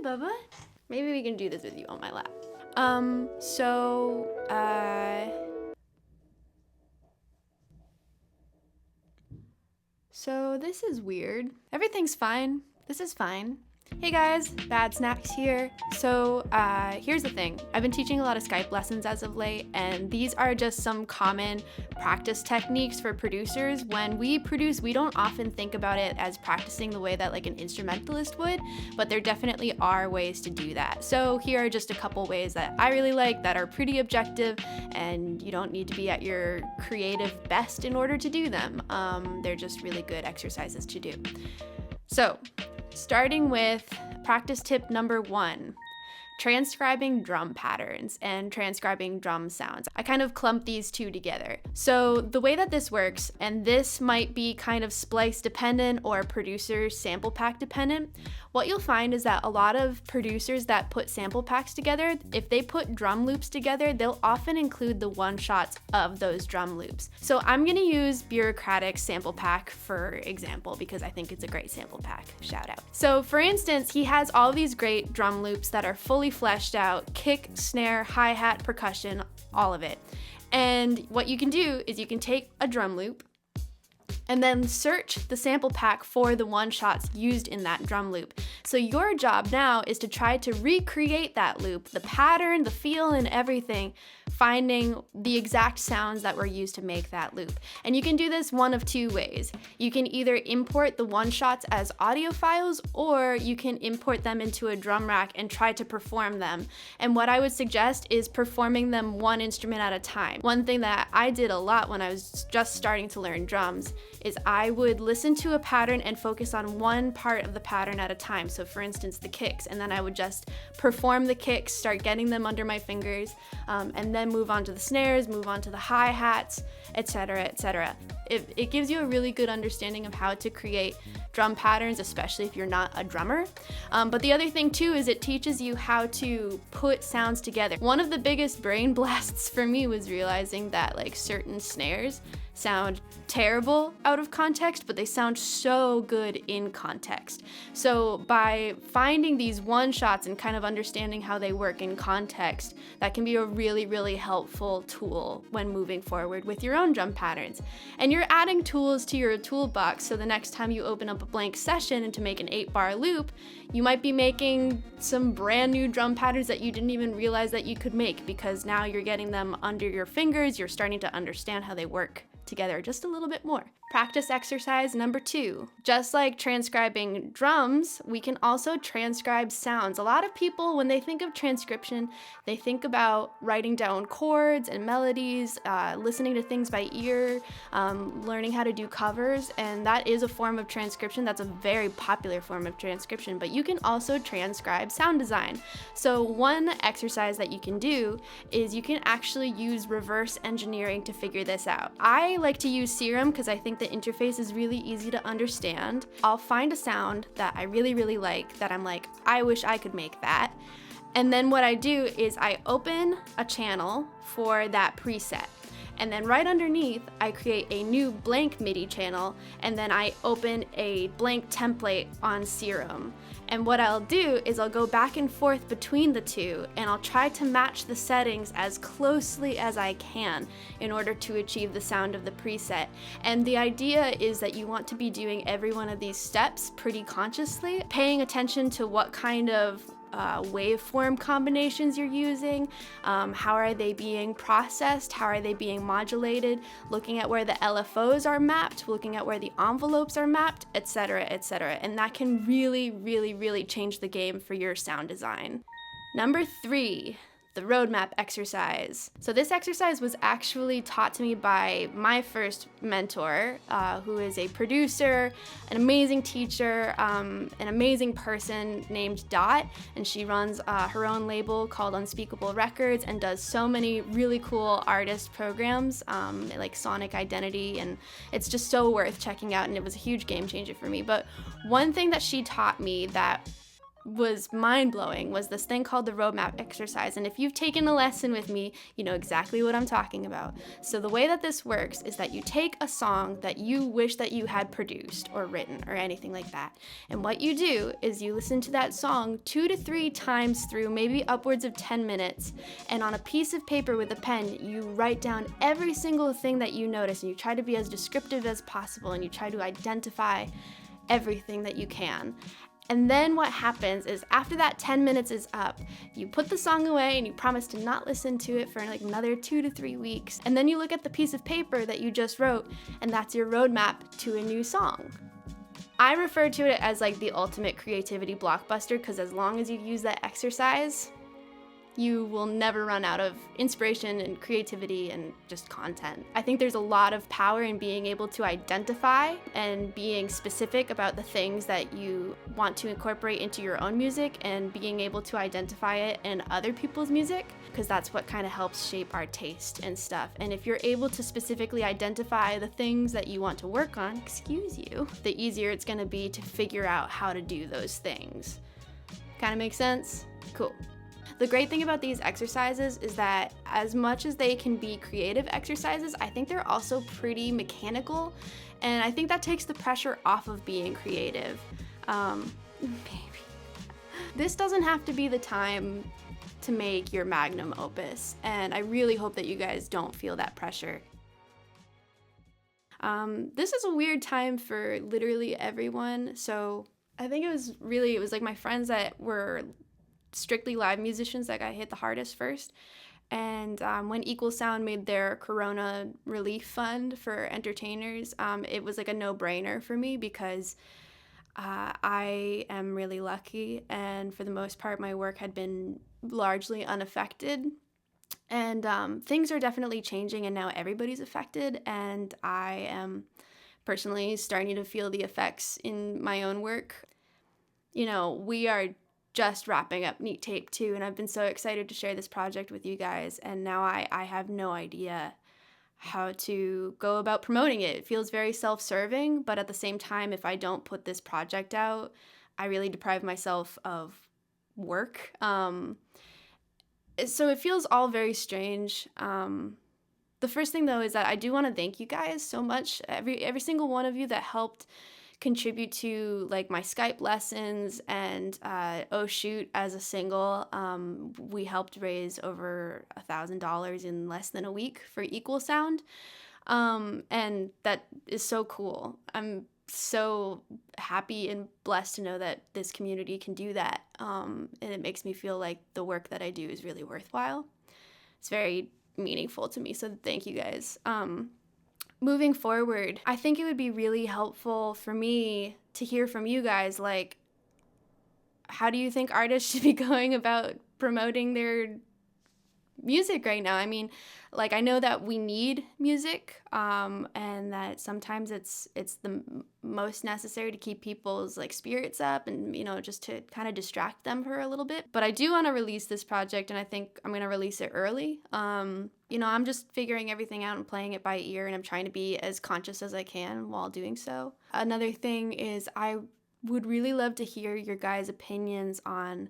Bubba. Maybe we can do this with you on my lap. So this is weird. Everything's fine. This is fine. Hey guys, Bad Snacks here. So here's the thing. I've been teaching a lot of Skype lessons as of late, and these are just some common practice techniques for producers. When we produce, we don't often think about it as practicing the way that like an instrumentalist would, but there definitely are ways to do that. So here are just a couple ways that I really like that are pretty objective, and you don't need to be at your creative best in order to do them. They're just really good exercises to do. So, starting with practice tip number 1, transcribing drum patterns and transcribing drum sounds. I kind of clump these two together. So the way that this works, and this might be kind of splice dependent or producer sample pack dependent, what you'll find is that a lot of producers that put sample packs together, if they put drum loops together, they'll often include the one-shots of those drum loops. So I'm gonna use Bureaucratic's sample pack for example, because I think it's a great sample pack, shout out. So for instance, he has all these great drum loops that are fully fleshed out, kick, snare, hi-hat, percussion, all of it. And what you can do is you can take a drum loop and then search the sample pack for the one-shots used in that drum loop. So your job now is to try to recreate that loop, the pattern, the feel, and everything, finding the exact sounds that were used to make that loop. And you can do this one of two ways. You can either import the one-shots as audio files, or you can import them into a drum rack and try to perform them. And what I would suggest is performing them one instrument at a time. One thing that I did a lot when I was just starting to learn drums is I would listen to a pattern and focus on one part of the pattern at a time. So for instance, the kicks, and then I would just perform the kicks, start getting them under my fingers, and then move on to the snares, move on to the hi-hats, etc., etc. It gives you a really good understanding of how to create drum patterns, especially if you're not a drummer. But the other thing too is it teaches you how to put sounds together. One of the biggest brain blasts for me was realizing that like certain snares sound terrible out of context, but they sound so good in context. So by finding these one-shots and kind of understanding how they work in context, that can be a really, really helpful tool when moving forward with your own drum patterns. And you're adding tools to your toolbox, so the next time you open up a blank session and to make an 8-bar loop, you might be making some brand new drum patterns that you didn't even realize that you could make, because now you're getting them under your fingers, you're starting to understand how they work together just a little bit more. Practice exercise number 2. Just like transcribing drums, we can also transcribe sounds. A lot of people, when they think of transcription, they think about writing down chords and melodies, listening to things by ear, learning how to do covers, and that is a form of transcription. That's a very popular form of transcription, but you can also transcribe sound design. So one exercise that you can do is you can actually use reverse engineering to figure this out. I like to use Serum because I think the interface is really easy to understand. I'll find a sound that I really, really like, that I'm like, I wish I could make that. And then what I do is I open a channel for that preset. And then right underneath, I create a new blank MIDI channel, and then I open a blank template on Serum. And what I'll do is I'll go back and forth between the two, and I'll try to match the settings as closely as I can in order to achieve the sound of the preset. And the idea is that you want to be doing every one of these steps pretty consciously, paying attention to what kind of waveform combinations you're using, how are they being processed, how are they being modulated, looking at where the LFOs are mapped, looking at where the envelopes are mapped, etc., etc. And that can really, really, really change the game for your sound design. Number 3. The roadmap exercise. So this exercise was actually taught to me by my first mentor, who is a producer, an amazing teacher, an amazing person named Dot, and she runs her own label called Unspeakable Records and does so many really cool artist programs, like Sonic Identity, and it's just so worth checking out, and it was a huge game changer for me. But one thing that she taught me that was mind-blowing was this thing called the roadmap exercise. And if you've taken a lesson with me, you know exactly what I'm talking about. So the way that this works is that you take a song that you wish that you had produced or written or anything like that. And what you do is you listen to that song 2 to 3 times through, maybe upwards of 10 minutes. And on a piece of paper with a pen, you write down every single thing that you notice, and you try to be as descriptive as possible, and you try to identify everything that you can. And then what happens is after that 10 minutes is up, you put the song away and you promise to not listen to it for like another 2 to 3 weeks. And then you look at the piece of paper that you just wrote, and that's your roadmap to a new song. I refer to it as like the ultimate creativity blockbuster, because as long as you use that exercise, you will never run out of inspiration and creativity and just content. I think there's a lot of power in being able to identify and being specific about the things that you want to incorporate into your own music, and being able to identify it in other people's music, because that's what kind of helps shape our taste and stuff. And if you're able to specifically identify the things that you want to work on, the easier it's gonna be to figure out how to do those things. Kind of makes sense? Cool. The great thing about these exercises is that as much as they can be creative exercises, I think they're also pretty mechanical, and I think that takes the pressure off of being creative. Maybe. This doesn't have to be the time to make your magnum opus, and I really hope that you guys don't feel that pressure. This is a weird time for literally everyone, so I think it was like my friends that were strictly live musicians that got hit the hardest first. And when Equal Sound made their Corona relief fund for entertainers, it was like a no-brainer for me, because I am really lucky, and for the most part my work had been largely unaffected. And things are definitely changing, and now everybody's affected, and I am personally starting to feel the effects in my own work. You know, we are just wrapping up Neat Tape 2, and I've been so excited to share this project with you guys, and now I have no idea how to go about promoting it. It feels very self-serving, but at the same time, if I don't put this project out, I really deprive myself of work. So it feels all very strange. The first thing, though, is that I do want to thank you guys so much, every single one of you that helped contribute to like my Skype lessons, and Oh Shoot as a single. We helped raise over $1,000 in less than a week for Equal Sound, and that is so cool. I'm so happy and blessed to know that this community can do that, and it makes me feel like the work that I do is really worthwhile. It's very meaningful to me, so thank you guys. Moving forward, I think it would be really helpful for me to hear from you guys, like, how do you think artists should be going about promoting their music right now? I mean, like, I know that we need music, and that sometimes it's the most necessary to keep people's like spirits up, and you know, just to kind of distract them for a little bit. But I do want to release this project, and I think I'm gonna release it early. You know, I'm just figuring everything out and playing it by ear, and I'm trying to be as conscious as I can while doing so. Another thing is I would really love to hear your guys' opinions on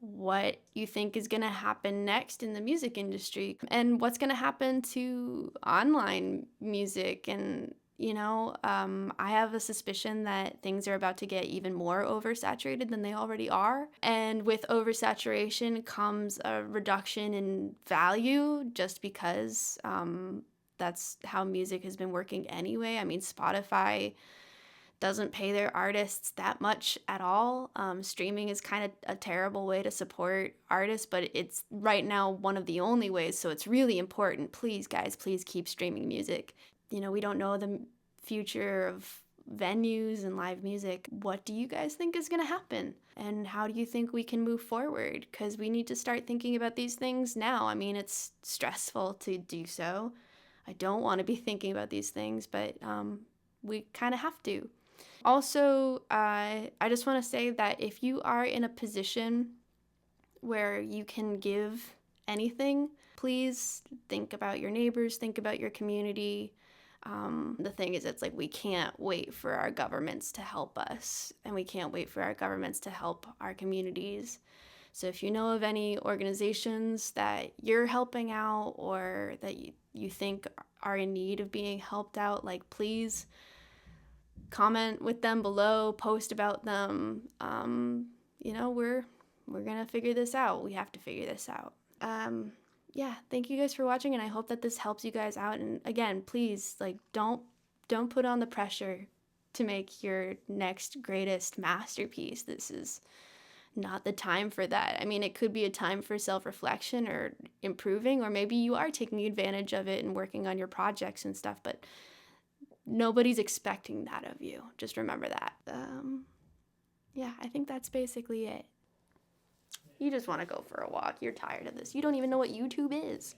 what you think is going to happen next in the music industry, and what's going to happen to online music. And, you know, I have a suspicion that things are about to get even more oversaturated than they already are. And with oversaturation comes a reduction in value, just because that's how music has been working anyway. I mean, Spotify doesn't pay their artists that much at all. Streaming is kind of a terrible way to support artists, but it's right now one of the only ways, so it's really important. Please, guys, please keep streaming music. You know, we don't know the future of venues and live music. What do you guys think is going to happen? And how do you think we can move forward? Because we need to start thinking about these things now. I mean, it's stressful to do so. I don't want to be thinking about these things, but we kind of have to. Also, I just want to say that if you are in a position where you can give anything, please think about your neighbors, think about your community. The thing is, it's like we can't wait for our governments to help us, and we can't wait for our governments to help our communities. So if you know of any organizations that you're helping out or that you think are in need of being helped out, like, please comment with them below, post about them. We're gonna figure this out. We have to figure this out. Yeah, thank you guys for watching, and I hope that this helps you guys out. And again, please, like, don't put on the pressure to make your next greatest masterpiece. This is not the time for that. I mean, it could be a time for self-reflection or improving, or maybe you are taking advantage of it and working on your projects and stuff, but nobody's expecting that of you. Just remember that. Yeah, I think that's basically it. You just want to go for a walk. You're tired of this. You don't even know what YouTube is.